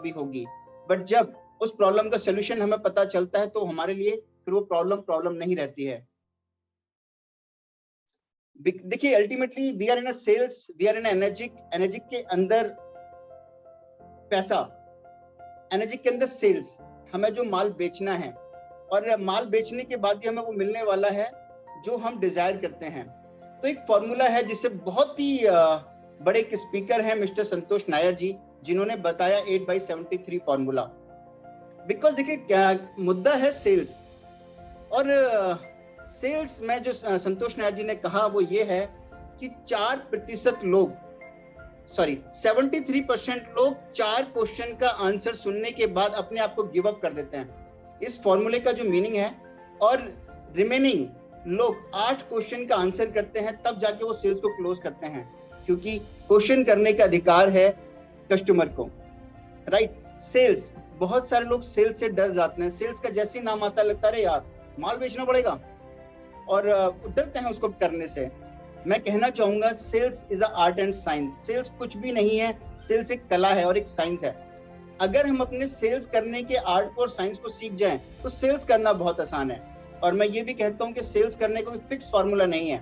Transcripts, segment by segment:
भी होगी, बट जब उस प्रॉब्लम का सोल्यूशन हमें पता चलता है तो हमारे लिए फिर वो प्रॉब्लम नहीं रहती है। देखिए ultimately we are in a sales, we are in energy के अंदर पैसा, एनर्जी के अंदर सेल्स, हमें जो माल बेचना है और माल बेचने के बाद ही हमें वो मिलने वाला है जो हम डिजायर करते हैं। तो एक फॉर्मूला है जिसे बहुत ही बड़े एक स्पीकर हैं मिस्टर संतोष नायर जी, जिन्होंने बताया 8/73 फॉर्मूला। बिकॉज देखिए क्या मुद्दा है सेल्स, और सेल्स में जो संतोष नायर जी ने कहा वो ये है कि 4% लोग 73% लोग 4 क्वेश्चन का आंसर सुनने के बाद अपने आप को गिव अप कर देते हैं। इस फॉर्मूले का जो मीनिंग है, और रिमेनिंग लोग 8 क्वेश्चन का आंसर करते हैं तब जाके वो सेल्स को क्लोज करते हैं, क्योंकि क्वेश्चन करने का अधिकार है कस्टमर को, राइट। सेल्स, बहुत सारे लोग सेल्स से डर जाते हैं। सेल्स का जैसे ही नाम आता है लगता है यार माल बेचना पड़ेगा, और डरते हैं उसको करने से। मैं कहना चाहूंगा sales is a art and science. Sales कुछ भी नहीं है, सेल्स एक कला है और एक साइंस है। अगर हम अपने सेल्स करने के आर्ट को और साइंस को सीख जाएं तो सेल्स करना बहुत आसान है। और मैं ये भी कहता हूं कि सेल्स करने का कोई फिक्स फार्मूला नहीं है,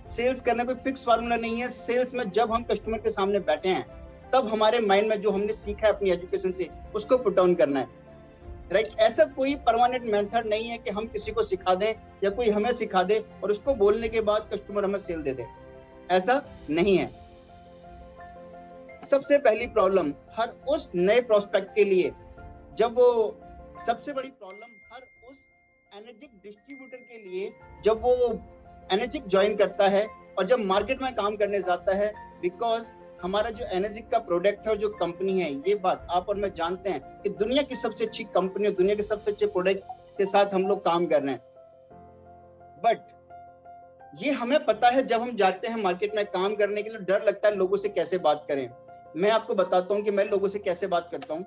सेल्स करने कोई फिक्स फार्मूला नहीं है। सेल्स में जब हम कस्टमर के सामने बैठे हैं तब हमारे माइंड में जो हमने सीखा है अपनी एजुकेशन से उसको पुट डाउन करना है, राइट। ऐसा कोई परमानेंट मेथड नहीं है कि हम किसी को सिखा दें या कोई हमें सिखा दे और उसको बोलने के बाद कस्टमर हमें सेल दे दे, ऐसा नहीं है। सबसे पहली प्रॉब्लम हर उस नए प्रोस्पेक्ट के लिए, जब वो सबसे बड़ी प्रॉब्लम हर उस एनर्जिक डिस्ट्रीब्यूटर के लिए जब वो एनर्जिक ज्वाइन करता है और जब मार्केट में काम करने जाता है, बिकॉज हमारा जो एनर्जिक का प्रोडक्ट है और जो कंपनी है, ये बात आप और मैं जानते हैं कि दुनिया की सबसे अच्छी कंपनी और दुनिया के सबसे अच्छे प्रोडक्ट के साथ हम लोग काम कर रहे हैं। बट ये हमें पता है, जब हम जाते हैं मार्केट में काम करने के लिए डर लगता है लोगों से कैसे बात करें। मैं आपको बताता हूं कि मैं लोगों से कैसे बात करता हूं।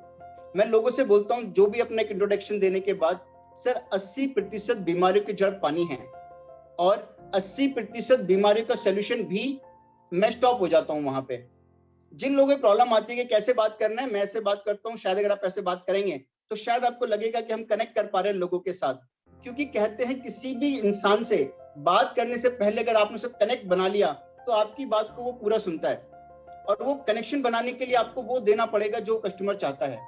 मैं लोगों से बोलता हूं, जो भी अपना एक इंट्रोडक्शन देने के बाद, सर 80% बीमारियों की जड़ पानी है और 80% बीमारियों का सोल्यूशन भी, मैं स्टॉप हो जाता हूं वहां पे। जिन लोगों की प्रॉब्लम आती है कि कैसे बात करना है, मैं ऐसे बात करता हूँ। शायद अगर आप ऐसे बात करेंगे तो शायद आपको लगेगा कि हम कनेक्ट कर पा रहे हैं लोगों के साथ, क्योंकि कहते हैं किसी भी इंसान से बात करने से पहले अगर आपने उससे कनेक्ट बना लिया तो आपकी बात को वो पूरा सुनता है, और वो कनेक्शन बनाने के लिए आपको वो देना पड़ेगा जो कस्टमर चाहता है।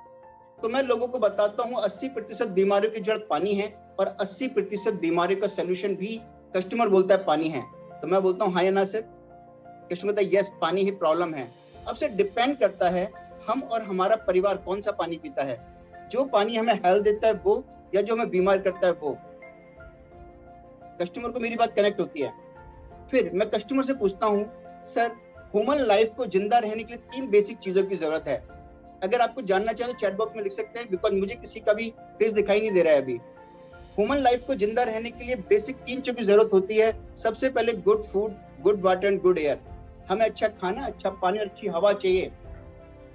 तो मैं लोगों को बताता हूँ 80% बीमारियों की जड़ पानी है और 80% बीमारियों का सोल्यूशन भी कस्टमर बोलता है पानी है। तो मैं बोलता हूँ हाँ या ना सर, कस्टमर बोलता है यस पानी ही प्रॉब्लम है। अब से डिपेंड करता है हम और हमारा परिवार कौन सा पानी पीता है, जो पानी हमें हेल्थ देता है वो, या जो हमें बीमार करता है वो। कस्टमर को मेरी बात कनेक्ट होती है। फिर मैं कस्टमर से पूछता हूँ, सर ह्यूमन लाइफ को जिंदा रहने के लिए 3 बेसिक चीजों की जरूरत है। अगर आपको जानना चाहें तो चैट बॉक्स में लिख सकते हैं, बिकॉज मुझे किसी का भी फेस दिखाई नहीं दे रहा है अभी। ह्यूमन लाइफ को जिंदा रहने के लिए बेसिक 3 चीजों की जरूरत होती है। सबसे पहले good food, good water and good air. हमें अच्छा खाना, अच्छा पानी और अच्छी हवा चाहिए।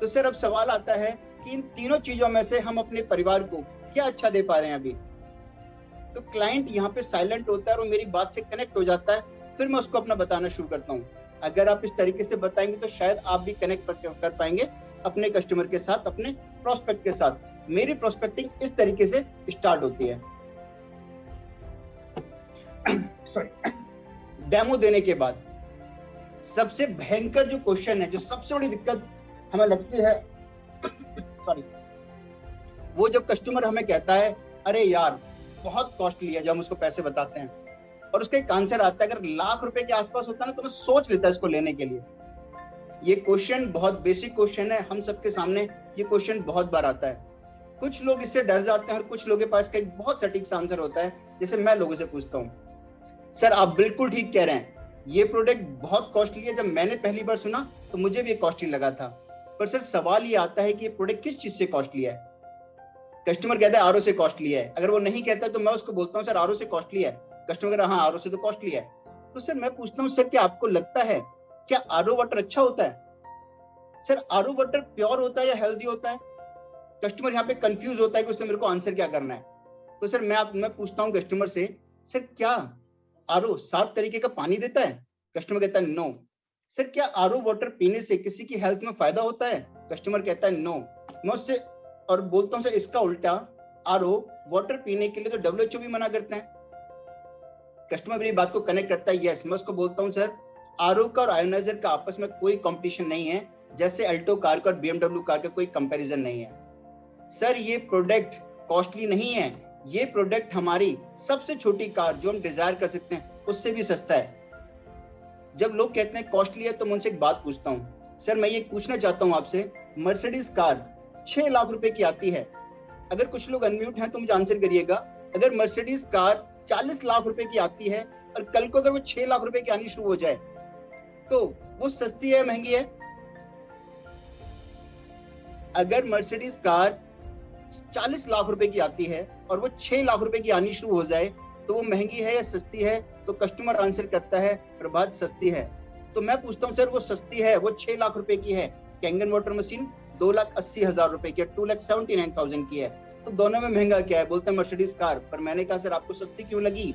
तो सर अब सवाल आता है कि इन तीनों चीजों में से हम अपने परिवार को क्या अच्छा दे पा रहे हैं अभी। तो क्लाइंट यहाँ पे साइलेंट होता है और मेरी बात से कनेक्ट हो जाता है। फिर मैं उसको अपना बताना शुरू करता हूँ। अगर आप इस तरीके से बताएंगे तो शायद आप भी कनेक्ट कर पाएंगे अपने कस्टमर के साथ, अपने प्रोस्पेक्ट के साथ। मेरी प्रोस्पेक्टिंग इस तरीके से स्टार्ट होती है। सॉरी, डेमो देने के बाद सबसे भयंकर जो क्वेश्चन है, जो सबसे बड़ी दिक्कत हमें लगती है, सॉरी, वो जब कस्टमर हमें कहता है अरे यार बहुत कॉस्टली है, जब हम उसको पैसे बताते हैं और उसका एक आंसर आता है अगर लाख रुपए के आसपास होता है ना तो मैं सोच लेता इसको लेने के लिए। ये क्वेश्चन बहुत बेसिक क्वेश्चन है, हम सबके सामने ये क्वेश्चन बहुत बार आता है। कुछ लोग इससे डर जाते हैं और कुछ लोगों के पास का एक बहुत सटीक सा आंसर होता है। जैसे मैं लोगों से पूछता हूँ, सर आप बिल्कुल ठीक कह रहे हैं, ये प्रोडक्ट बहुत कॉस्टली है। जब मैंने पहली बार सुना तो मुझे भी कॉस्टली लगा था, पर सर सवाल ये आता है कि ये प्रोडक्ट किस चीज से कॉस्टली है। कस्टमर कहता है आरओ से कॉस्टली है। अगर वो नहीं कहता तो मैं उसको बोलता हूँ सर आरओ से कॉस्टली है। कस्टमर कहता है हाँ आरओ से तो कॉस्टली है। तो सर मैं पूछता हूँ सर क्या आपको लगता है क्या आरओ वाटर अच्छा होता है? सर आरओ वाटर प्योर होता है या हेल्दी होता है? कस्टमर यहाँ पे कंफ्यूज होता है कि उससे मेरे को आंसर क्या करना है। तो सर मैं पूछता हूँ कस्टमर से, सर क्या आरओ 7 तरीके का पानी देता है? कस्टमर कहता है नो। सर क्या आरओ वाटर पीने से किसी की हेल्थ में फायदा होता है? कस्टमर कहता है नो। मैं उससे और बोलता हूँ सर इसका उल्टा आरओ वाटर पीने के लिए तो डब्ल्यूएचओ भी मना करते हैं। कस्टमर मेरी बात को कनेक्ट करता है, यस। मैं उसको बोलता हूँ सर आरओ का और आयोनाइजर का आपस में कोई कंपटीशन नहीं है, जैसे अल्टो कार का और बीएमडब्ल्यू कार का कोई कंपैरिजन नहीं है। सर ये प्रोडक्ट कॉस्टली नहीं है, ये प्रोडक्ट हमारी सबसे छोटी कार जो हम डिजायर कर सकते हैं उससे भी सस्ता है। जब लोग कहते हैं कॉस्टली है तो मैं उनसे एक बात पूछता हूँ, सर मैं ये पूछना चाहता हूँ आपसे, मर्सिडीज कार 6 लाख रुपए की आती है, अगर कुछ लोग अनम्यूट हैं तो मुझे आंसर करिएगा, अगर मर्सिडीज कार 40 लाख रुपए की आती है और कल को अगर वो 6 लाख रुपए की आनी शुरू हो जाए तो वो सस्ती है महंगी है? अगर मर्सिडीज कार 40 लाख रुपए की आती है और वो 6 लाख रुपए की आनी शुरू हो जाए तो वो महंगी है या सस्ती है? तो कस्टमर आंसर करता है प्रभात सस्ती है। तो मैं पूछता हूँ सर वो सस्ती है, वो 6 लाख रुपए की है, कैंगन वाटर मशीन 2,80,000 रुपए की है, 2,79,000 की है, तो दोनों में महंगा क्या है? बोलते हैं मर्सिडीज कार। पर मैंने कहा सर आपको सस्ती क्यों लगी?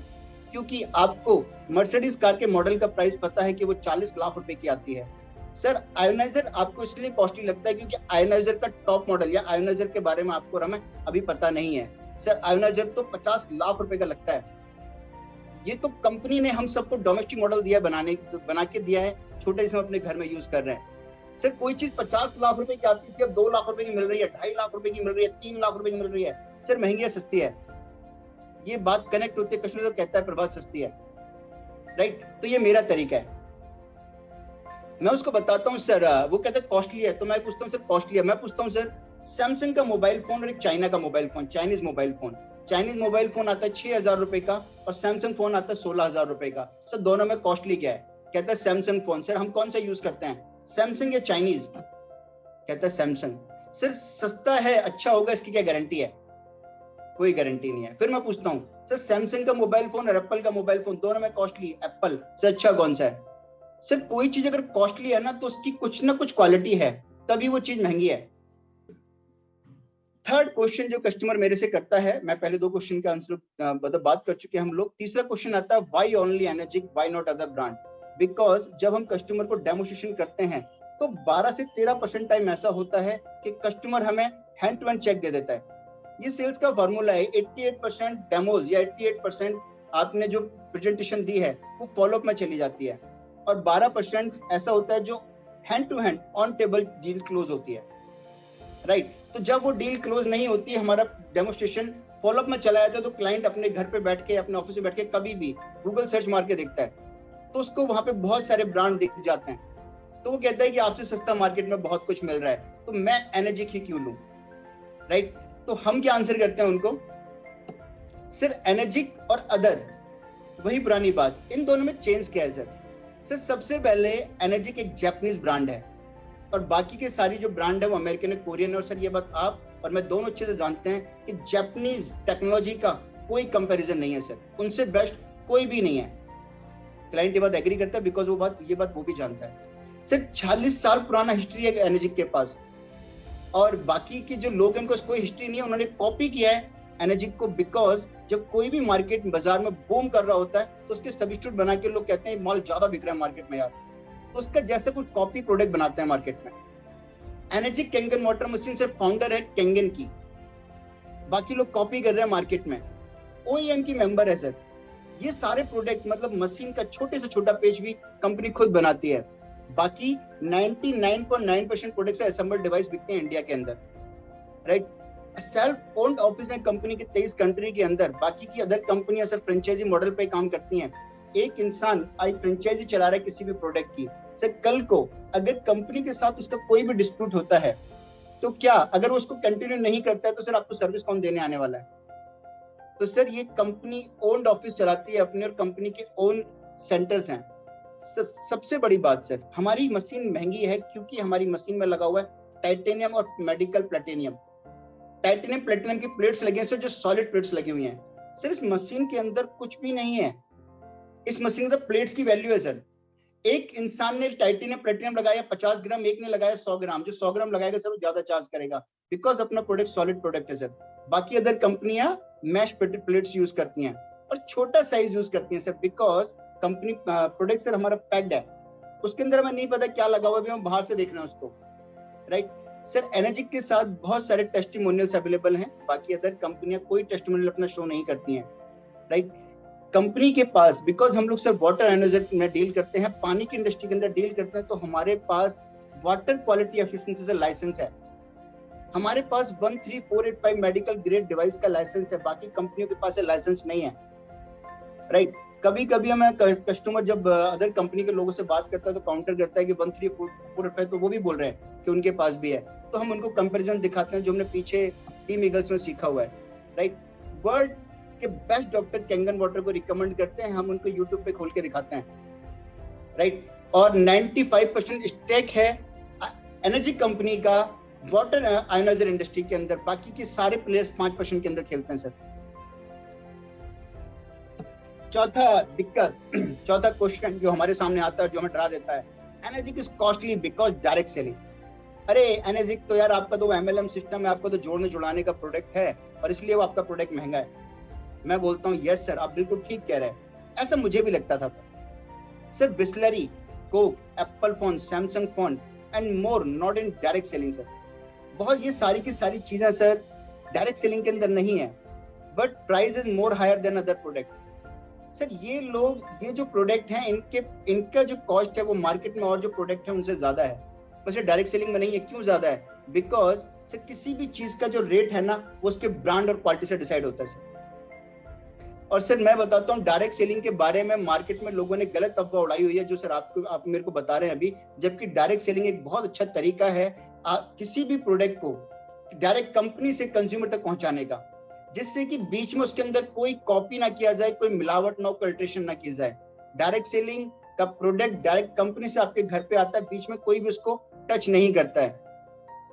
क्योंकि आपको मर्सिडीज कार के मॉडल का प्राइस पता है कि वो 40 लाख रुपए की आती है। सर आयोनाइजर आपको इसलिए कॉस्टली लगता है क्योंकि आयोनाइजर का टॉप मॉडल या आयोनाइजर के बारे में आपको हमें अभी पता नहीं है। सर आयोनाइजर तो 50 लाख रुपए का लगता है। ये तो कंपनी ने हम सबको डोमेस्टिक मॉडल दिया बना के दिया है, छोटे से हम अपने घर में यूज कर रहे हैं। सर कोई चीज 50 लाख रुपए की आती थी, अब 2 लाख रुपए की मिल रही है, 2.5 लाख रुपए की मिल रही है, 3 लाख रुपए की मिल रही है। सर महंगी है सस्ती है? ये बात कनेक्ट होती है, कस्टमर तो कहता है प्रभात सस्ती है, राइट? तो ये मेरा तरीका है। मैं उसको बताता हूँ सर, वो कहता है कॉस्टली है, तो मैं पूछता हूँ सर कॉस्टली है? मैं पूछता हूँ सर सैमसंग का मोबाइल फोन और एक चाइना का mobile phone, Chinese mobile phone आता है 6,000 रुपए का और सैमसंग फोन आता है 16,000 रुपए का। सर दोनों में कॉस्टली क्या है? कहता है सैमसंग फोन। सर हम कौन सा यूज करते हैं, सैमसंग या चाइनीज? कहता है सैमसंग। सर सस्ता है, अच्छा होगा, इसकी क्या गारंटी है? कोई गारंटी नहीं है। फिर मैं पूछता हूँ सर सैमसंग का मोबाइल फोन और एप्पल का मोबाइल फोन दोनों में कॉस्टली, एप्पल से अच्छा कौन सा है? सर कोई चीज अगर कॉस्टली है ना तो उसकी कुछ ना कुछ क्वालिटी है, तभी वो चीज महंगी है। थर्ड क्वेश्चन जो कस्टमर मेरे से करता है, मैं पहले 2 क्वेश्चन का आंसर बात कर चुके हैं हम लोग। तीसरा क्वेश्चन आता है why only energic, why not other brand? Because जब हम कस्टमर को डेमोस्ट्रेशन करते हैं तो 12 से 13% टाइम ऐसा होता है कि कस्टमर हमें हैंड टू हैंड चेक दे देता है। ये सेल्स का फॉर्मूला है, 88% डेमोज या 88% आपने जो प्रेजेंटेशन दी है वो फॉलोअप में चली जाती है, और 12% ऐसा होता है जो hand to hand on table deal close होती है, राइट? तो जब वो डील क्लोज नहीं होती, हमारा डेमोस्ट्रेशन फॉलोअप में चला जाता है, तो क्लाइंट अपने घर पे बैठ के, अपने ऑफिस में बैठ के कभी भी गूगल सर्च मार के देखता है, तो उसको वहां पे बहुत सारे ब्रांड दिख जाते हैं, तो वो कहता है कि आपसे सस्ता मार्केट में बहुत कुछ मिल रहा है, तो मैं एनर्जिक ही क्यों लूं, राइट? तो हम क्या आंसर करते हैं उनको, सिर्फ एनर्जिक और अदर, वही पुरानी बात, इन दोनों में चेंज क्या है सर? सर सबसे पहले एनर्जिक एक जापानीज ब्रांड है और बाकी के सारी जो ब्रांड है वो अमेरिकन है, कोरियन है। और सर ये बात आप और मैं दोनों अच्छे से जानते हैं कि जापानीज टेक्नोलॉजी का कोई कंपैरिजन नहीं है सर, उनसे बेस्ट कोई भी नहीं है। क्लाइंट ये बात एग्री करता है बिकॉज ये बात वो भी जानता है। सिर्फ 40 साल पुराना हिस्ट्री है एनर्जिक के पास, और बाकी के जो लोग हैं उनको कोई हिस्ट्री नहीं है, उन्होंने कॉपी किया है एनर्जिक को। बिकॉज जब कोई भी मार्केट बाजार में बूम कर रहा होता है तो उसके सब्स्टिट्यूट बना के लोग कहते हैं माल ज्यादा बिक रहा है मार्केट में यार, तो उसका जैसे कुछ कॉपी प्रोडक्ट बनाते हैं मार्केट में। एनर्जिक कैंगन वाटर मशीन से फाउंडर है कैंगन की, बाकी लोग कॉपी कर रहे हैं मार्केट में, ओईएम की मेंबर है सर। ये सारे प्रोडक्ट मतलब मशीन का छोटे से छोटा पेज भी कंपनी खुद बनाती है। बाकी 99.9% प्रोडक्ट से असेंबल डिवाइस बिकते हैं इंडिया के अंदर, राइट? सेल्फ ओन्ड ऑफिस में कंपनी के 23 कंट्री के अंदर, बाकी की अदर कंपनियां सर फ्रेंचाइजी मॉडल पे काम करती हैं। एक इंसान आज फ्रेंचाइजी चला रहा है किसी भी प्रोडक्ट की, सर कल को अगर कंपनी के साथ उसका कोई भी डिस्प्यूट होता है तो क्या, अगर वो उसको कंटिन्यू नहीं करता है तो सर आपको सर्विस कौन देने आने वाला है? तो सर ये कंपनी ओन्ड ऑफिस चलाती है अपने, और कंपनी के ओन सेंटर्स हैं। सबसे बड़ी बात सर, हमारी मशीन महंगी है क्योंकि हमारी मशीन में लगा हुआ है टाइटेनियम और मेडिकल प्लेटिनियम। टाइटेनियम प्लेटिनियम की प्लेट्स लगी हैं सर, जो सॉलिड प्लेट्स लगी हुई हैं। सर इस मशीन के अंदर कुछ भी नहीं है, इस मशीन के अंदर प्लेट्स की वैल्यू है सर। एक इंसान ने टाइटेनियम प्लेटिनियम लगाया 50 ग्राम, एक ने लगाया 100 ग्राम, जो 100 ग्राम लगाएगा सर वो ज्यादा चार्ज करेगा, बिकॉज अपना प्रोडक्ट सॉलिड प्रोडक्ट है सर। बाकी अदर कंपनियां मैश प्लेट्स यूज करती हैं और छोटा साइज यूज करती हैं sir, because company product sir हमारा पैक्ड है, उसके अंदर हमें नहीं पता क्या लगा हुआ है, हम बाहर से देख रहे हैं उसको, राइट? सर एनर्जिक के साथ बहुत सारे टेस्टिमोनियल्स अवेलेबल हैं, बाकी अदर कंपनियां कोई टेस्टिमोनियल अपना शो नहीं करती हैं, राइट। कंपनी के पास, बिकॉज हम लोग सर वाटर एनर्जी में डील करते हैं, पानी की इंडस्ट्री के अंदर डील करते हैं, तो हमारे पास वाटर क्वालिटी एफिशिएंसी का लाइसेंस है। हमारे पास 13485 मेडिकल ग्रेड डिवाइस का लाइसेंस है, बाकी कंपनियों के पास लाइसेंस नहीं है, राइट। कभी कभी हमें कस्टमर जब अदर कंपनी के लोगों से बात करता है तो काउंटर करता है कि 13485, तो वो भी बोल रहे हैं कि उनके पास भी है, तो हम उनको कंपैरिजन दिखाते हैं जो हमने पीछे टीम ईगल्स में सीखा हुआ है, राइट। वर्ल्ड के बेस्ट डॉक्टर कैंगन वाटर को रिकमेंड करते हैं, हम उनको यूट्यूब पे खोल के दिखाते हैं, राइट। और 95% स्टेक है एनर्जी कंपनी का वाटर आयोनाइजर इंडस्ट्री के अंदर, बाकी के सारे प्लेयर्स 5% के अंदर खेलते हैं सर। चौथा क्वेश्चन जो हमारे सामने आता है, जो हमें डरा देता है, energy is costly because direct selling. अरे एनर्जी तो यार आपका तो एमएलएम सिस्टम है, आपका तो जोड़ने जुड़ाने का प्रोडक्ट है और इसलिए वो आपका प्रोडक्ट महंगा है। मैं बोलता हूँ यस सर, आप बिल्कुल ठीक कह रहे हैं, ऐसा मुझे भी लगता था sir. Bisleri, Coke, Apple phone, Samsung phone and more not in direct selling sir. बहुत ये सारी की सारी चीजें सर डायरेक्ट सेलिंग के अंदर नहीं है, but price is more higher than other product. Sir ये लोग, ये जो प्रोडक्ट हैं, इनका जो कॉस्ट है वो मार्केट में और जो प्रोडक्ट है उनसे ज्यादा है, वैसे डायरेक्ट सेलिंग में नहीं है। क्यों ज्यादा है? बिकॉज सर किसी भी चीज का जो रेट है ना, वो उसके ब्रांड और क्वालिटी से डिसाइड होता है सर। और सर मैं बताता हूँ, डायरेक्ट सेलिंग के बारे में मार्केट में लोगों ने गलत अफवाह उड़ाई हुई है, जो सर आप मेरे को बता रहे हैं अभी, जबकि डायरेक्ट सेलिंग एक बहुत अच्छा तरीका है किसी भी प्रोडक्ट को डायरेक्ट कंपनी से कंज्यूमर तक पहुंचाने का, जिससे कि बीच में उसके अंदर कोई कॉपी ना किया जाए, कोई मिलावट ना, कोई अल्ट्रेशन ना की जाए। डायरेक्ट सेलिंग का प्रोडक्ट डायरेक्ट कंपनी से आपके घर पे आता है, बीच में कोई भी उसको टच नहीं करता है,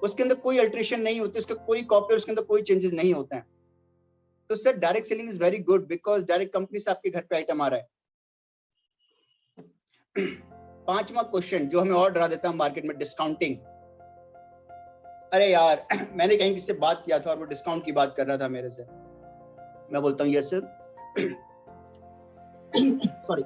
उसके अंदर कोई अल्ट्रेशन नहीं होती, उसका कोई कॉपी, उसके अंदर कोई चेंजेस नहीं होते हैं। तो sir direct selling is very good because direct company से आपके घर पे आइटम आ रहा है। पांचवा क्वेश्चन जो हमें और डरा देता है मार्केट में, डिस्काउंटिंग। अरे यार मैंने कहीं किससे बात किया था और वो डिस्काउंट की बात कर रहा था मेरे से। मैं बोलता हूँ यस सर। सॉरी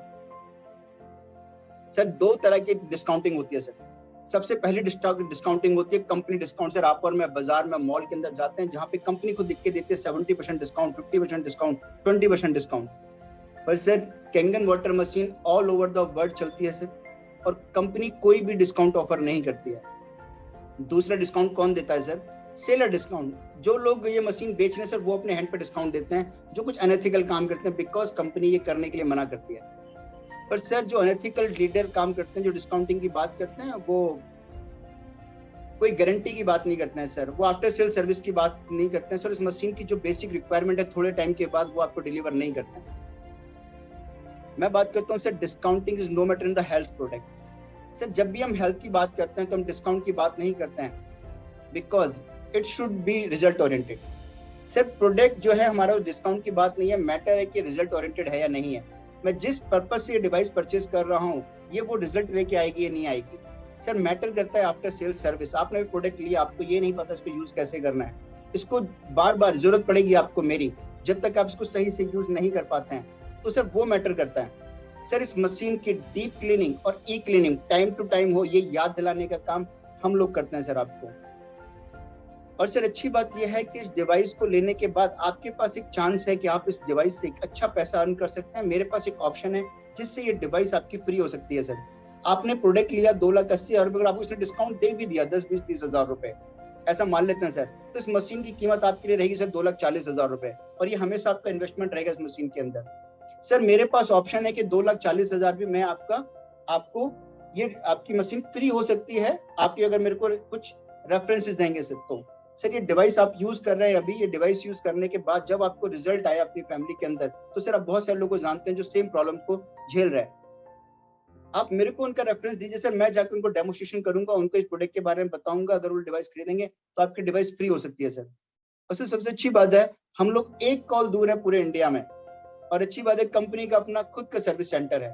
सर, दो तरह की डिस्काउंटिंग होती है सर। सबसे पहली डिस्काउंटिंग होती है कंपनी डिस्काउंट। सर आप और मैं बाजार में, मॉल के अंदर जाते हैं, जहां पे कंपनी को दिख के देती है 70% डिस्काउंट, 50% डिस्काउंट, 20% डिस्काउंट। पर sir Kangen water machine all over the world चलती है सर, और कंपनी कोई भी डिस्काउंट ऑफर नहीं करती है। दूसरा डिस्काउंट कौन देता है सर? Seller discount. जो लोग ये मशीन बेच रहे हैं सर, वो अपने हैंड पे डिस्काउंट देते हैं, जो कुछ अनएथिकल काम करते हैं, बिकॉज कंपनी ये करने के लिए मना करती है। पर सर जो अनएथिकल लीडर काम करते हैं, जो डिस्काउंटिंग की बात करते हैं, वो कोई गारंटी की बात नहीं करते हैं सर, वो आफ्टर सेल सर्विस की बात नहीं करते हैं सर। इस मशीन की जो बेसिक रिक्वायरमेंट है, थोड़े टाइम के बाद वो आपको डिलीवर नहीं करते हैं। मैं बात करता हूँ sir, discounting is no matter in the health product. Sir जब भी हम हेल्थ की बात करते हैं तो हम डिस्काउंट की बात नहीं करते हैं, because it should be result oriented. Sir product जो है हमारा, डिस्काउंट की बात नहीं है, मैटर है कि रिजल्ट ओरिएंटेड है या नहीं है। मैं जिस पर्पज से ये डिवाइस परचेज कर रहा हूँ, ये वो रिजल्ट लेके आएगी या नहीं आएगी। सर मैटर करता है आफ्टर सेल सर्विस। आपने भी प्रोडक्ट लिया, आपको ये नहीं पता इसको यूज कैसे करना है, इसको बार बार जरूरत पड़ेगी आपको मेरी, जब तक आप इसको सही से यूज नहीं कर पाते हैं, तो सर वो मैटर करता है। सर इस मशीन की डीप क्लीनिंग और ई क्लीनिंग टाइम टू टाइम हो, ये याद दिलाने का काम हम लोग करते हैं सर आपको। और सर अच्छी बात यह है कि इस डिवाइस को लेने के बाद आपके पास एक चांस है कि आप इस डिवाइस से एक अच्छा पैसा अर्न कर सकते हैं। मेरे पास एक ऑप्शन है जिससे ये डिवाइस आपकी फ्री हो सकती है सर। आपने प्रोडक्ट लिया 2,80,000 रुपए, अगर आपको इसने डिस्काउंट दे भी दिया 10, 20, 30 हजार रुपए, ऐसा मान लेते हैं सर, तो इस मशीन की कीमत आपके लिए रहेगी सर 2,40,000 रुपए, और ये हमेशा आपका इन्वेस्टमेंट रहेगा इस मशीन के अंदर। सर मेरे पास ऑप्शन है कि 2,40,000 भी मैं आपको ये आपकी मशीन फ्री हो सकती है, आपकी अगर मेरे को कुछ रेफरेंसेस देंगे सर। तो सर ये डिवाइस आप यूज कर रहे हैं अभी, ये डिवाइस यूज करने के बाद जब आपको रिजल्ट आया अपनी फैमिली के अंदर, तो सर आप बहुत सारे लोगों को जानते हैं जो सेम प्रॉब्लम को झेल रहे हैं, आप मेरे को उनका रेफरेंस दीजिए सर, मैं जाकर उनको डेमोस्ट्रेशन करूंगा, उनको इस प्रोडक्ट के बारे में बताऊंगा। अगर वो डिवाइस खरीदेंगे तो आपकी डिवाइस फ्री हो सकती है सर। और सर सबसे अच्छी बात है, हम लोग एक कॉल दूर है पूरे इंडिया में, और अच्छी बात है कंपनी का अपना खुद का सर्विस सेंटर है।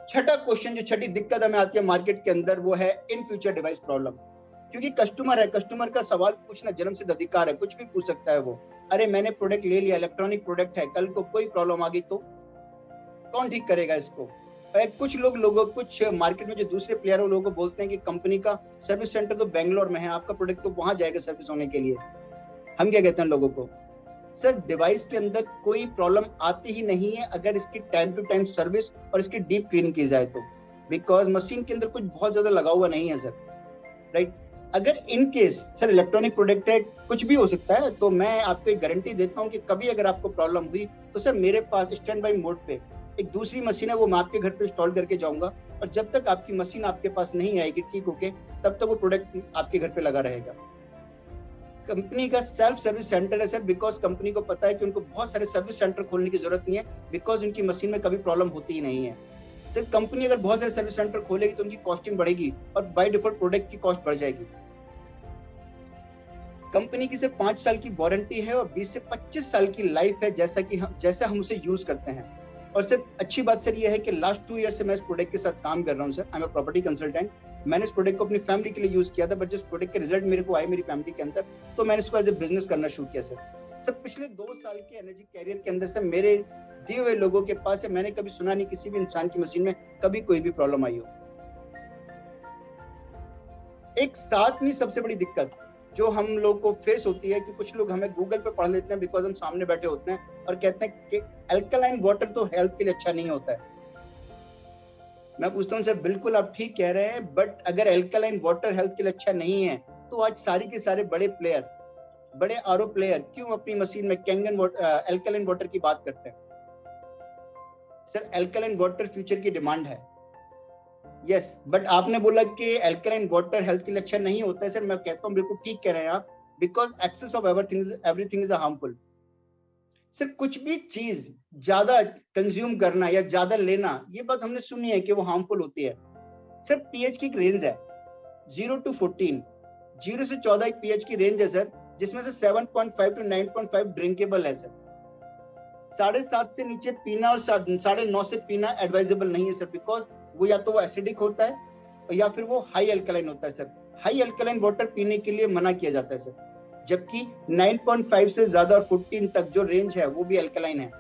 छठा क्वेश्चन, जो छठी दिक्कत हमें आती है मार्केट के अंदर, वो है इन फ्यूचर डिवाइस प्रॉब्लम। क्योंकि कस्टमर है, कस्टमर का सवाल पूछना जन्मसिद्ध अधिकार है, कुछ भी पूछ सकता है वो। अरे मैंने प्रोडक्ट ले लिया, इलेक्ट्रॉनिक प्रोडक्ट है, कल को कोई प्रॉब्लम आ गई तो कौन ठीक करेगा इसको? कुछ मार्केट में जो दूसरे प्लेयर है, लोगों को बोलते हैं कि कंपनी का सर्विस सेंटर तो बेंगलोर में है, आपका प्रोडक्ट तो वहां जाएगा सर्विस होने के लिए। हम क्या कहते हैं लोगों को, सर डिवाइस के अंदर कोई प्रॉब्लम आती ही नहीं है अगर इसकी टाइम टू टाइम सर्विस और इसकी डीप क्लीनिंग की जाए तो, बिकॉज मशीन के अंदर कुछ बहुत ज्यादा लगा हुआ नहीं है सर, राइट। अगर in case sir electronic product है, कुछ भी हो सकता है, तो मैं आपको एक गारंटी देता हूँ कि कभी अगर आपको प्रॉब्लम हुई तो सर मेरे पास स्टैंड बाई मोड पे एक दूसरी मशीन है, वो मैं आपके घर पे इंस्टॉल करके जाऊंगा, और जब तक आपकी मशीन आपके पास नहीं आएगी ठीक होके, तब तक वो प्रोडक्ट आपके घर पे लगा रहेगा। कंपनी का सेल्फ सर्विस सेंटर है सर, बिकॉज कंपनी को पता है कि उनको बहुत सारे सर्विस सेंटर खोलने की जरूरत नहीं है, बिकॉज उनकी मशीन में कभी प्रॉब्लम होती ही नहीं है। सर कंपनी अगर बहुत सारे सर्विस सेंटर खोलेगी तो उनकी कॉस्टिंग बढ़ेगी और बाय डिफॉल्ट प्रोडक्ट की कॉस्ट बढ़ जाएगी। कंपनी की सिर्फ 5 साल की वारंटी है और 20 से 25 साल की लाइफ है, जैसा हम उसे यूज करते हैं। और सर अच्छी बात सर ये है कि लास्ट 2 ईयर से मैं इस प्रोडक्ट के साथ काम कर रहा हूँ sir. I am a property consultant. मैंने इस प्रोडक्ट को अपनी फैमिली के लिए यूज किया था, बट जिस प्रोडक्ट के रिजल्ट मेरे को आए मेरी फैमिली के अंदर, तो मैंने इसको एज ए बिजनेस करना शुरू किया सर। पिछले 2 साल के एनर्जी कैरियर के अंदर से मेरे दिए हुए लोगों के पास है, मैंने कभी सुना नहीं किसी भी इंसान की मशीन में कभी कोई भी प्रॉब्लम आई हो। एक साथ में सबसे बड़ी दिक्कत जो हम लोग को फेस होती है कि कुछ लोग हमें गूगल पे पढ़ लेते हैं, बिकॉज हम सामने बैठे होते हैं और कहते हैं कि अल्कलाइन वाटर तो हेल्थ के लिए अच्छा नहीं होता है। मैं पूछता हूँ सर बिल्कुल आप ठीक कह रहे हैं, बट अगर अल्कलाइन वाटर हेल्थ के लिए अच्छा नहीं है तो आज सारी के सारे बड़े प्लेयर, बड़े आरओ प्लेयर क्यों अपनी मशीन में कैंगन अल्कलाइन वाटर की बात करते हैं? सर अल्कलाइन वाटर फ्यूचर की डिमांड है, यस, बट आपने बोला कि अल्कलाइन वाटर हेल्थ के लिए अच्छा नहीं होता है। सर मैं कहता हूँ बिल्कुल ठीक कह रहे हैं आप, because excess of everything is harmful. Sir कुछ भी चीज ज्यादा कंज्यूम करना या ज्यादा लेना, ये बात हमने सुनी है कि वो हार्मफुल होती है। सर पीएच की एक रेंज है 0 to 14, 0 से 14 एक पीएच की रेंज है सर, जिसमें से 7.5 to 9.5 ड्रिंकेबल है सर। 7.5 से नीचे पीना और 9.5 से पीना एडवाइजेबल नहीं है सर, बिकॉज वो या तो वो एसिडिक होता है या फिर वो हाई अल्कलाइन होता है सर। हाई अल्कलाइन वाटर पीने के लिए मना किया जाता है सर, जबकि 9.5 से ज्यादा और 14 तक जो रेंज है वो भी अल्कलाइन है,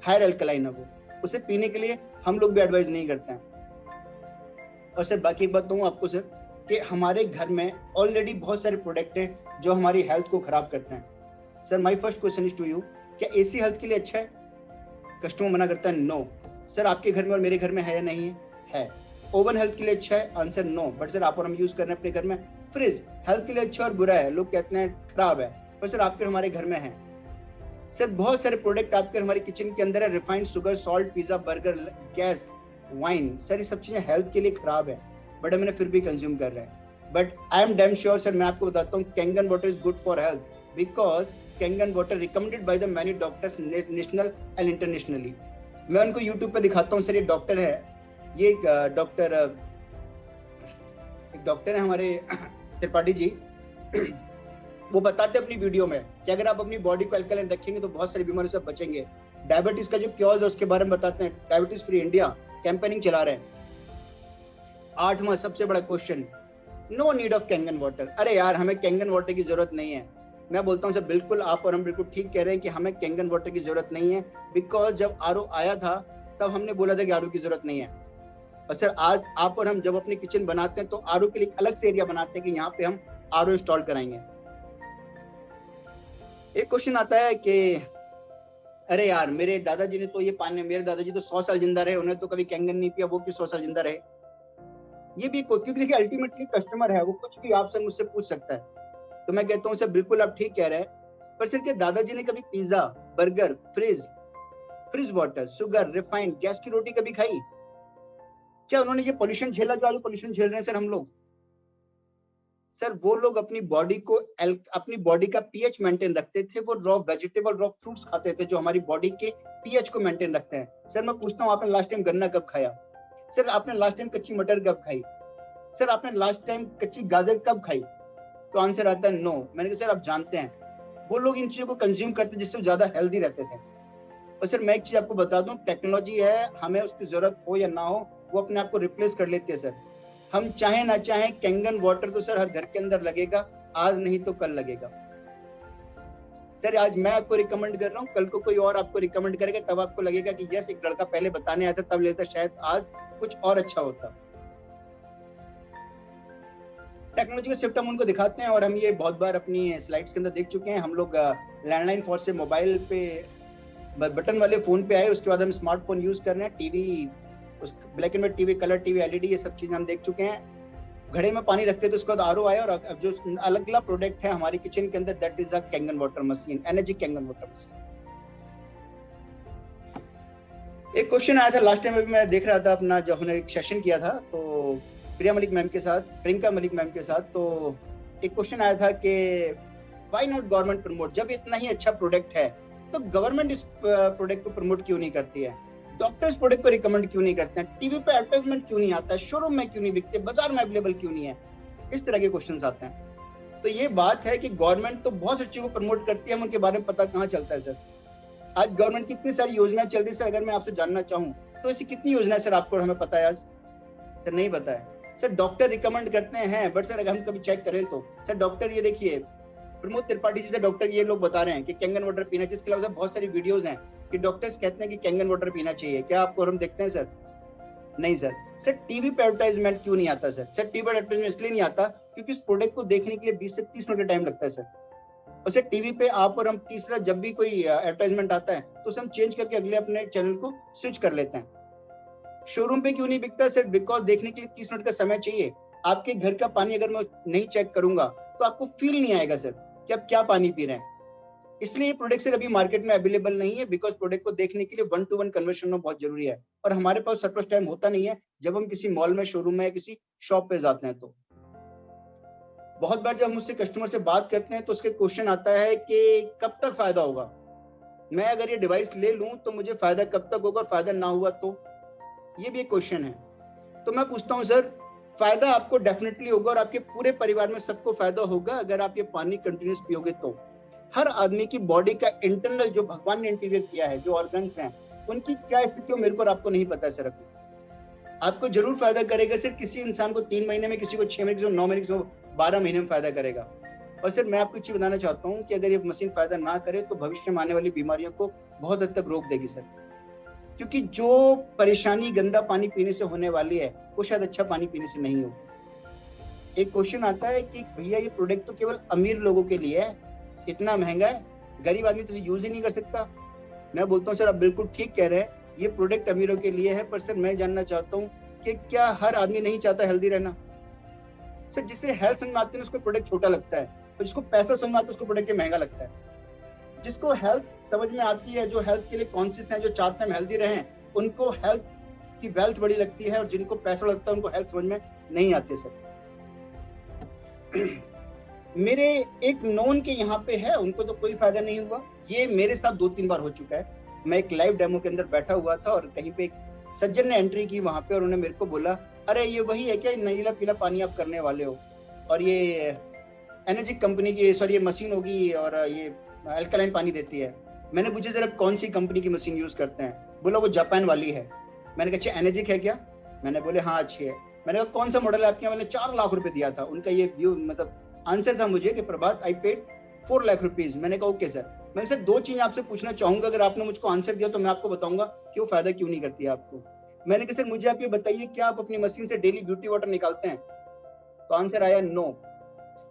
हायर अल्कलाइन है, वो उसे पीने के लिए हम लोग भी एडवाइज नहीं करते हैं। और सर बाकी एक बात कहूँ आपको सर कि हमारे घर में ऑलरेडी बहुत सारे प्रोडक्ट हैं जो हमारी हेल्थ को खराब करते हैं। Sir my first question is to you, क्या एसी हेल्थ के लिए अच्छा है? कस्टमर मना करता है नो। सर आपके घर में और मेरे घर में है या नहीं है? ओवन हेल्थ के लिए अच्छा है? Answer no. बट सर आप और हम यूज कर रहे हैं अपने घर में। फ्रिज हेल्थ के लिए अच्छा और बुरा है? लोग कहते हैं खराब है, पर सर आपके हमारे घर में है। सर बहुत सारे प्रोडक्ट आपके हमारे किचन के अंदर है, refined sugar, salt, pizza, burger, gas, wine, sir ये सब चीजें हेल्थ के लिए खराब है, बट हमने फिर भी कंज्यूम कर रहे हैं। But I am damn sure sir, मैं आपको बताता हूँ Kangen water is good for health, because Kangen water recommended by the many doctors national and internationally. मैं उनको यूट्यूब पर दिखाता हूँ सर, ये डॉक्टर है, ये एक डॉक्टर है हमारे त्रिपाठी जी। वो बताते अपनी वीडियो में कि अगर आप अपनी बॉडी को अल्कलाइन रखेंगे तो बहुत सारी बीमारियों से बचेंगे। डायबिटीज का जो क्योर्स है उसके बारे में बताते हैं, डायबिटीज फ्री इंडिया कैंपेनिंग चला रहे हैं। 8वां सबसे बड़ा question, no need of Kangen water. अरे यार हमें कैंगन वाटर की जरूरत नहीं है। मैं बोलता हूँ सर बिल्कुल आप और हम बिल्कुल ठीक कह रहे हैं कि हमें कैंगन वाटर की जरूरत नहीं है, बिकॉज जब आरओ आया था तब हमने बोला था कि आरओ की जरूरत नहीं है। और सर आज आप और हम जब अपनी किचन बनाते हैं तो आरओ के लिए अलग से एरिया बनाते हैं कि यहाँ पे हम आरओ इंस्टॉल कराएंगे। एक क्वेश्चन आता है कि अरे यार मेरे दादाजी ने तो ये पानी, मेरे दादाजी तो 100 साल जिंदा रहे, उन्हें तो कभी कैंगन नहीं पिया, वो क्यों 100 साल जिंदा रहे? ये भी क्योंकि देखिए अल्टीमेटली कस्टमर है, वो कुछ भी आपसे मुझसे पूछ सकता है। तो मैं कहता हूँ सर बिल्कुल आप ठीक कह रहे हैं, पर सर क्या दादाजी ने कभी pizza, burger, fridge water, sugar, refined, gas की रोटी कभी खाई? क्या उन्होंने ये पोल्यूशन झेला जो पोल्यूशन झेल रहे हैं सर हम लोग? सर वो लोग अपनी बॉडी का पीएच मेंटेन रखते थे, वो रॉ वेजिटेबल, रॉ फ्रूट्स खाते थे जो हमारी बॉडी के पीएच को मेंटेन रखते हैं। सर मैं पूछता हूँ आपने लास्ट टाइम गन्ना कब खाया? सर आपने लास्ट टाइम कच्ची मटर कब खाई? सर आपने लास्ट टाइम कच्ची गाजर कब खाई? तो आंसर आता है नो। मैंने कहा सर आप जानते हैं वो लोग इन चीजों को कंज्यूम करते जिससे ज्यादा हेल्दी रहते थे। और सर मैं एक चीज आपको बता दूं, टेक्नोलॉजी है, हमें उसकी जरूरत हो या ना हो वो अपने आप को रिप्लेस कर लेती है सर। हम चाहे ना चाहे कैंगन वाटर तो सर हर घर के अंदर लगेगा, आज नहीं तो कल लगेगा। सर आज मैं आपको रिकमेंड कर रहा हूँ, कल को कोई और आपको रिकमेंड करेगा, तब आपको लगेगा कि यस एक लड़का पहले बताने आया था, तब लेता शायद आज कुछ और अच्छा होता। टेक्नोलॉजी का शिफ्ट हम उनको दिखाते हैं, और हम ये बहुत बार अपनी स्लाइड्स के अंदर देख चुके हैं। हम लोग लैंडलाइन फोन से मोबाइल पे बटन वाले फोन पे आए, उसके बाद हम स्मार्टफोन यूज कर रहे हैं, टीवी, उस black and white TV, colour TV, LED, ये सब चीजें हम देख चुके हैं। घड़े में पानी रखते थे, उसके बाद आरओ आया, और अब जो अलग अलग प्रोडक्ट है हमारी किचन के अंदर, that is a Kangen water machine, energy Kangen water machine. एक क्वेश्चन आया था लास्ट टाइम, अभी मैं देख रहा था अपना, जब हमने एक सेशन किया था तो प्रिया मलिक मैम के साथ, प्रियंका मलिक मैम के साथ, तो एक क्वेश्चन आया था कि व्हाई नॉट गवर्नमेंट प्रमोट, जब इतना ही अच्छा प्रोडक्ट है तो गवर्नमेंट इस प्रोडक्ट को प्रमोट क्यों नहीं करती है, डॉक्टर्स प्रोडक्ट को रिकमेंड क्यों नहीं करते हैं, टीवी पे एडवर्टाइजमेंट क्यों नहीं आता है, शोरूम में क्यों नहीं बिकते, बाजार में अवेलेबल क्यों नहीं है, इस तरह के क्वेश्चंस आते हैं। तो ये बात है कि गवर्नमेंट तो बहुत सी चीजों को प्रमोट करती है, हम उनके बारे में पता कहाँ चलता है सर। आज गवर्नमेंट की कितनी सारी योजनाएं चल रही है सर, अगर मैं आपसे जानना चाहूँ तो ऐसी कितनी योजना है सर आपको हमें पता है आज? सर नहीं पता है सर। डॉक्टर रिकमेंड करते हैं, बट सर अगर हम कभी चेक करें तो सर डॉक्टर, ये देखिए प्रमोद त्रिपाठी जी से डॉक्टर ये लोग बता रहे हैं कि कैंगन वाटर पीना चाहिए, इसके अलावा बहुत सारी वीडियोस हैं कि डॉक्टर्स कहते हैं कि कैंगन वाटर पीना चाहिए, क्या आपको हम देखते हैं सर? नहीं सर। सर टीवी पे एडवर्टाइजमेंट क्यों नहीं आता सर? सर टीवी पे एडवर्टाइजमेंट इसलिए नहीं आता क्योंकि इस प्रोडक्ट को देखने के लिए 20 से 30 मिनट का टाइम लगता है सर। और सर टीवी पे आप और हम तीसरा जब भी कोई एडवर्टाइजमेंट आता है तो उसे हम चेंज करके अगले अपने चैनल को स्विच कर लेते हैं। शोरूम पे क्यों नहीं बिकता सर? बिकॉज देखने के लिए 30 मिनट का समय चाहिए। आपके घर का पानी अगर मैं नहीं चेक करूंगा तो आपको फील नहीं आएगा सर कि आप क्या पानी पी रहे हैं। इसलिए ये प्रोडक्ट सर अभी मार्केट में अवेलेबल नहीं है, बिकॉज प्रोडक्ट को देखने के लिए 1-to-1 कन्वर्शन में बहुत जरूरी है, और हमारे पास सरप्लस टाइम होता नहीं है जब हम किसी मॉल में, शोरूम में, किसी शॉप पे जाते हैं। तो बहुत बार जब हम उससे कस्टमर से बात करते हैं तो उसके क्वेश्चन आता है कि कब तक फायदा होगा, मैं अगर ये डिवाइस ले लूं तो मुझे फायदा कब तक होगा, और फायदा ना हुआ तो, ये भी एक क्वेश्चन है। तो मैं पूछता हूं सर, फायदा आपको डेफिनेटली होगा और आपके पूरे परिवार में सबको फायदा होगा अगर आप ये पानी कंटिन्यूस पियोगे तो। हर आदमी की बॉडी का इंटरनल जो भगवान ने इंटीग्रेट किया है, जो ऑर्गन्स हैं, उनकी क्या स्थिति हो मेरे को और आपको नहीं पता है सर। आपको जरूर फायदा करेगा सर, किसी इंसान को 3 महीने में, किसी को 6 महीने, किसी को 9 महीने, किसी को 12 महीने में फायदा करेगा। और सर मैं आपको एक चीज बताना चाहता हूँ कि अगर ये मशीन फायदा ना करे तो भविष्य में आने वाली बीमारियों को बहुत हद तक रोक देगी सर, क्योंकि जो परेशानी गंदा पानी पीने से होने वाली है वो शायद अच्छा पानी पीने से नहीं होगी। एक क्वेश्चन आता है कि भैया ये प्रोडक्ट तो केवल अमीर लोगों के लिए है, इतना महंगा है, गरीब आदमी तो यूज ही नहीं कर सकता। मैं बोलता हूँ सर आप बिल्कुल ठीक कह रहे हैं, ये प्रोडक्ट अमीरों के लिए है, पर सर मैं जानना चाहता हूँ कि क्या हर आदमी नहीं चाहता हेल्दी रहना? सर जिसे हेल्थ समझ में आती है उसको प्रोडक्ट छोटा लगता है, और जिसको पैसा समझ में आता है उसको प्रोडक्ट महंगा लगता है। जिसको हेल्थ समझ में आती है, जो हेल्थ के लिए कॉन्शियस है, जो चाहते हैं हम हेल्दी रहें, उनको हेल्थ की वेल्थ बड़ी लगती है, और जिनको पैसा लगता है उनको हेल्थ समझ में नहीं आती है सर। मेरे एक नॉन के यहाँ पे है, उनको तो कोई फायदा नहीं हुआ। ये मेरे साथ 2-3 बार हो चुका है। मैं एक लाइव डेमो के अंदर बैठा हुआ था और कहीं पे एक सज्जन ने एंट्री की वहां पे, और उन्होंने मेरे को बोला, अरे ये वही है क्या नीला पीला पानी आप करने वाले हो, और ये एनर्जी कंपनी की, सॉरी ये मशीन होगी और ये अल्कलाइन पानी देती है। मैंने पूछा सर आप कौन सी कंपनी की मशीन यूज करते हैं? बोला वो जापान वाली है। मैंने कहा अच्छा एनर्जिक है क्या? मैंने बोले हाँ अच्छी है। मैंने कहा कौन सा मॉडल है आपके? मैंने 4 लाख रुपए दिया था। उनका ये व्यू मतलब आंसर था मुझे कि प्रभात आई पेड 4 लाख रुपीज। मैंने कहा ओके सर। मैं सर 2 चीजें आपसे पूछना चाहूंगा, अगर आपने मुझको आंसर दिया तो मैं आपको बताऊंगा कि वो फायदा क्यों नहीं करती है आपको। मैंने कहा सर मुझे आप ये बताइए क्या आप अपनी मशीन से डेली ब्यूटी वाटर निकालते हैं? तो आंसर आया नो।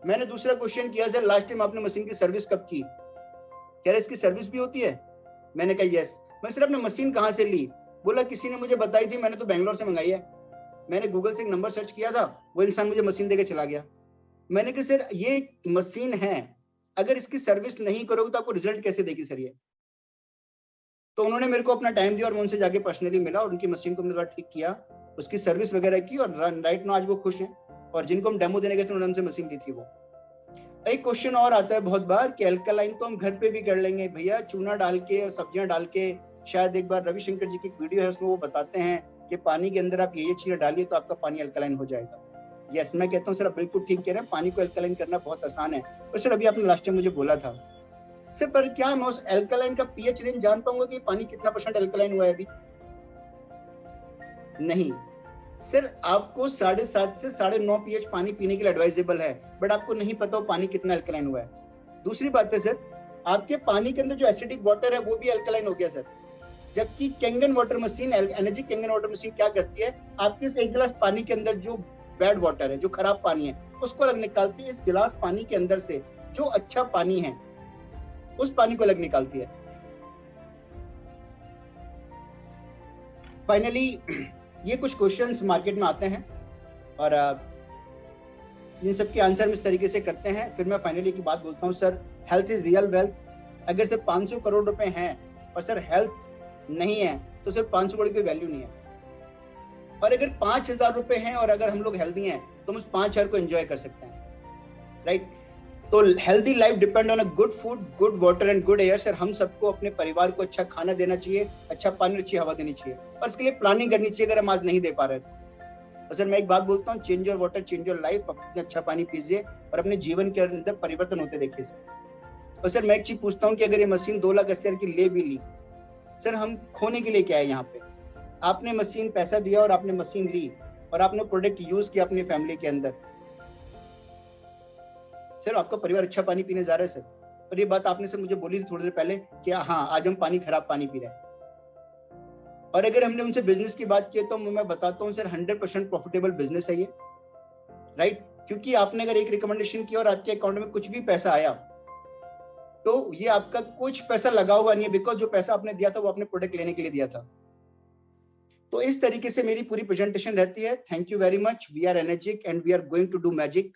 मैंने दूसरा क्वेश्चन किया सर लास्ट टाइम आपने मशीन की सर्विस कब की? कह रहे इसकी सर्विस भी होती है। मैंने कहा यस। मैं सर आपने मशीन कहाँ से ली? बोला किसी ने मुझे बताई थी, मैंने तो बैंगलोर से मंगाई है। मैंने गूगल से एक नंबर सर्च किया था, वो इंसान मुझे मशीन देके चला गया। मैंने कहा सर ये मशीन है, अगर इसकी सर्विस नहीं करोगे तो आपको रिजल्ट कैसे देगी सर ये? तो उन्होंने मेरे को अपना टाइम दिया और मैं उनसे जाके पर्सनली मिला और उनकी मशीन को मैंने ठीक किया, उसकी सर्विस वगैरह की, और राइट नाउ आज वो खुश हैं। और जिनको हम डेमो देने गए थे उन्होंने हमसे मशीन ली थी वो। एक क्वेश्चन और आता है बहुत बार कि अल्कलाइन तो हम घर पे भी कर लेंगे भैया, चूना डाल के और सब्जियां डाल के। शायद एक बार रविशंकर जी की वीडियो है उसमें वो बताते हैं कि पानी के अंदर आप ये चीजें डालिए तो आपका पानी अल्कलाइन हो जाएगा। यस मैं कहता हूँ सर आप बिल्कुल ठीक कह रहे हैं, पानी को अल्कलाइन करना बहुत आसान है। पर सर अभी आपने लास्ट टाइम मुझे बोला था सर, पर क्या मैं उस अल्कलाइन का पीएच रेंज जान पाऊंगा कि पानी कितना % अल्कलाइन हुआ है अभी? नहीं सर, आपको 7.5 से 9.5 पीएच पानी पीने के लिए एडवाइजेबल है, बट आपको नहीं पता वो पानी कितना अल्कलाइन हुआ है। दूसरी बात है सर, आपके पानी के अंदर जो एसिडिक वाटर है वो भी अल्कलाइन हो गया सर। जबकि Kangen water machine, energy Kangen water machine क्या करती है, आपके इस एक गिलास पानी के अंदर जो बैड वाटर है, जो खराब पानी है, उसको अलग निकालती है। इस गिलास पानी के अंदर से जो अच्छा पानी है उस पानी को अलग निकालती है। फाइनली ये कुछ क्वेश्चंस मार्केट में आते हैं और इन सब के आंसर हम इस तरीके से करते हैं। फिर मैं फाइनली की बात बोलता हूँ, sir health is real wealth. अगर सिर्फ 500 करोड़ रुपए हैं और सर हेल्थ नहीं है तो सिर्फ 500 करोड़ की वैल्यू नहीं है। और अगर 5,000 रुपए हैं और अगर हम लोग हेल्दी हैं तो हम उस 5,000 को एंजॉय कर सकते हैं, राइट। तो healthy life depend on a good food, good water and good air. Sir हम सबको अपने परिवार को अच्छा खाना देना चाहिए, अच्छा पानी, अच्छी हवा देनी चाहिए और इसके लिए प्लानिंग करनी चाहिए अगर हम आज नहीं दे पा रहे तो सर मैं एक बात बोलता हूँ, change your water, change your life. अपने अच्छा पानी पीजिए और अपने जीवन के अंदर परिवर्तन होते देखिए सर। और सर मैं एक चीज पूछता हूँ कि अगर ये मशीन 2,80,000 की ले भी ली, सर हम खोने के लिए क्या है यहाँ पे? आपने मशीन पैसा दिया और आपने मशीन ली और आपने प्रोडक्ट यूज किया अपनी फैमिली के अंदर, सर आपका परिवार अच्छा पानी पीने जा रहा है सर। और ये बात आपने सर मुझे बोली थी थोड़ी देर पहले कि हाँ आज हम खराब पानी पी रहे हैं। और अगर हमने उनसे बिजनेस की बात की तो मैं बताता हूँ सर 100% प्रॉफिटेबल बिजनेस है ये, राइट। क्योंकि आपने अगर एक रिकमेंडेशन किया और आपके अकाउंट में कुछ भी पैसा आया तो ये आपका कुछ पैसा लगा हुआ नहीं है, बिकॉज जो पैसा आपने दिया था वो आपने प्रोडक्ट लेने के लिए दिया था। तो इस तरीके से मेरी पूरी प्रेजेंटेशन रहती है। Thank you very much. We are energetic and we are going to do magic.